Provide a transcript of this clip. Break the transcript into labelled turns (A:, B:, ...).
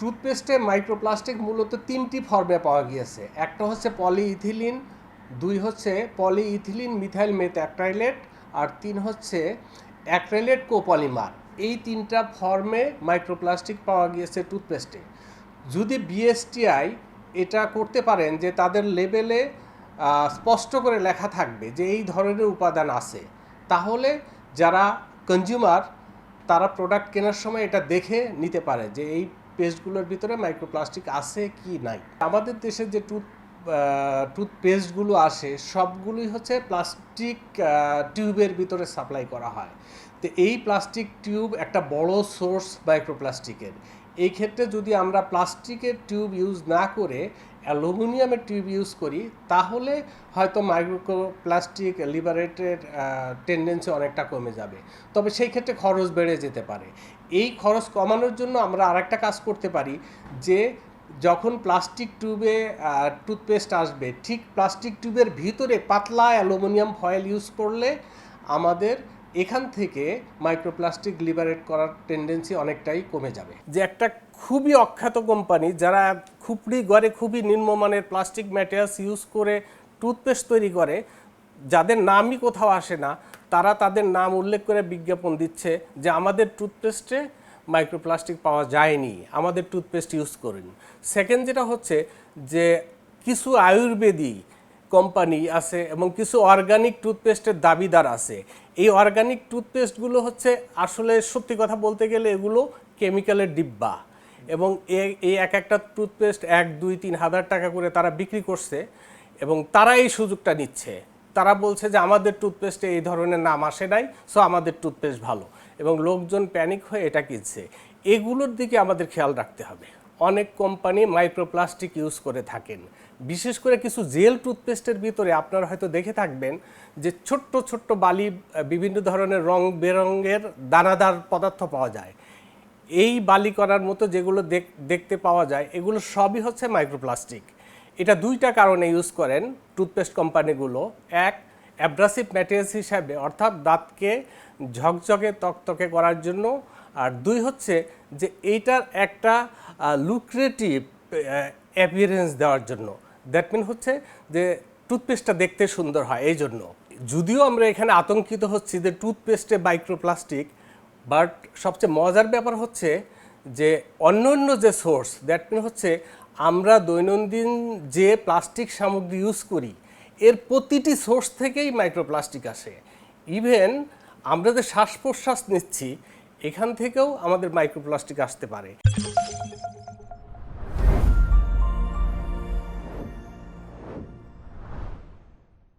A: টুথপেস্টে microplastic মূলত তিনটি ফর্মে পাওয়া গিয়েছে। একটা হচ্ছে পলিইথিলিন, দুই হচ্ছে পলিইথিলিন মিথাইল মেথঅ্যাক্রাইলেট, আর তিন হচ্ছে অ্যাক্রাইলেট কোপলিমার। এই তিনটা ফর্মে মাইক্রোপ্লাস্টিক পাওয়া গিয়েছে টুথপেস্টে। যদি বিএসটিআই এটা করতে পারেন যে তাদের লেবেলে স্পষ্ট করে লেখা থাকবে যে এই ধরনের উপাদান আছে, তাহলে যারা কনজিউমার তারা প্রোডাক্ট কেনার সময় এটা দেখে নিতে পারে যে এই পেস্টগুলোর ভিতরে মাইক্রোপ্লাস্টিক আছে কি নাই। আমাদের দেশে যে টুথপেস্টগুলো আসে সবগুলোই হচ্ছে প্লাস্টিক টিউবের ভিতরে সাপ্লাই করা হয়। তো এই প্লাস্টিক টিউব একটা বড় সোর্স মাইক্রোপ্লাস্টিকের। এই ক্ষেত্রে যদি আমরা প্লাস্টিকের টিউব ইউজ না করে অ্যালুমিনিয়ামের টিউব ইউজ করি, তাহলে হয়তো মাইক্রোপ্লাস্টিক লিবারেটের টেন্ডেন্সি অনেকটা কমে যাবে। তবে সেই ক্ষেত্রে খরচ বেড়ে যেতে পারে। এই খরচ কমানোর জন্য আমরা আরেকটা কাজ করতে পারি যে যখন প্লাস্টিক টিউবে টুথপেস্ট আসবে, ঠিক প্লাস্টিক টিউবের ভিতরে পাতলা অ্যালুমিনিয়াম ফয়েল ইউজ করলে আমাদের এখান থেকে মাইক্রোপ্লাস্টিক লিবারেট করার টেন্ডেন্সি অনেকটাই কমে যাবে। যে একটা খুবই অখ্যাত কোম্পানি যারা খুবই নিম্নমানের প্লাস্টিক ম্যাটেরিয়ালস ইউজ করে টুথপেস্ট তৈরি করে, যাদের নামই কোথাও আসে না, তারা তাদের নাম উল্লেখ করে বিজ্ঞাপন দিচ্ছে যে আমাদের টুথপেস্টে মাইক্রোপ্লাস্টিক পাওয়া যায়নি, আমাদের টুথপেস্ট ইউজ করুন। সেকেন্ড যেটা হচ্ছে যে কিছু আয়ুর্বেদিক কোম্পানি আছে এবং কিছু অর্গানিক টুথপেস্টের দাবিদার আছে। এই অর্গানিক টুথপেস্টগুলো হচ্ছে আসলে সত্যি কথা বলতে গেলে এগুলো কেমিক্যালের ডিব্বা, এবং এই একটা টুথপেস্ট 1-2-3 হাজার টাকা করে তারা বিক্রি করছে এবং তারা এই সুযোগটা নিচ্ছে। তারা বলছে যে আমাদের টুথপেস্টে এই ধরনের নাম আসে নাই, সো আমাদের টুথপেস্ট ভালো, এবং লোকজন প্যানিক হয়ে এটা কিনছে। এগুলোর দিকে আমাদের খেয়াল রাখতে হবে। অনেক কোম্পানি মাইক্রোপ্লাস্টিক ইউজ করে থাকেন, বিশেষ করে কিছু জেল টুথপেস্টের ভিতরে আপনারা হয়তো দেখে থাকবেন যে ছোট্ট ছোট্ট বালি, বিভিন্ন ধরনের রং বেরঙের দানাদার পদার্থ পাওয়া যায়। এই বালি করার মতো যেগুলো দেখতে পাওয়া যায়, এগুলো সবই হচ্ছে মাইক্রোপ্লাস্টিক। এটা দুইটা কারণে ইউজ করেন টুথপেস্ট কোম্পানিগুলো। এক, অ্যাব্রাসিভ ম্যাটেরিয়ালস হিসাবে, অর্থাৎ দাঁতকে ঝকঝকে তকতকে করার জন্য। আর দুই হচ্ছে যে এইটার একটা লুক্রেটিভ অ্যাপিয়ারেন্স দেওয়ার জন্য। দ্যাট মিন হচ্ছে যে টুথপেস্টটা দেখতে সুন্দর হয় এই জন্য। যদিও আমরা এখানে আতঙ্কিত হচ্ছি যে টুথপেস্টে মাইক্রোপ্লাস্টিক, বাট সবচেয়ে মজার ব্যাপার হচ্ছে যে অন্য যে সোর্স, দ্যাট মিন হচ্ছে আমরা দৈনন্দিন যে প্লাস্টিক সামগ্রী ইউজ করি এর প্রতিটি সোর্স থেকেই মাইক্রোপ্লাস্টিক আসে। ইভেন আমরা যে শ্বাস প্রশ্বাস নিচ্ছি এখান থেকেও আমাদের মাইক্রোপ্লাস্টিক আসতে পারে।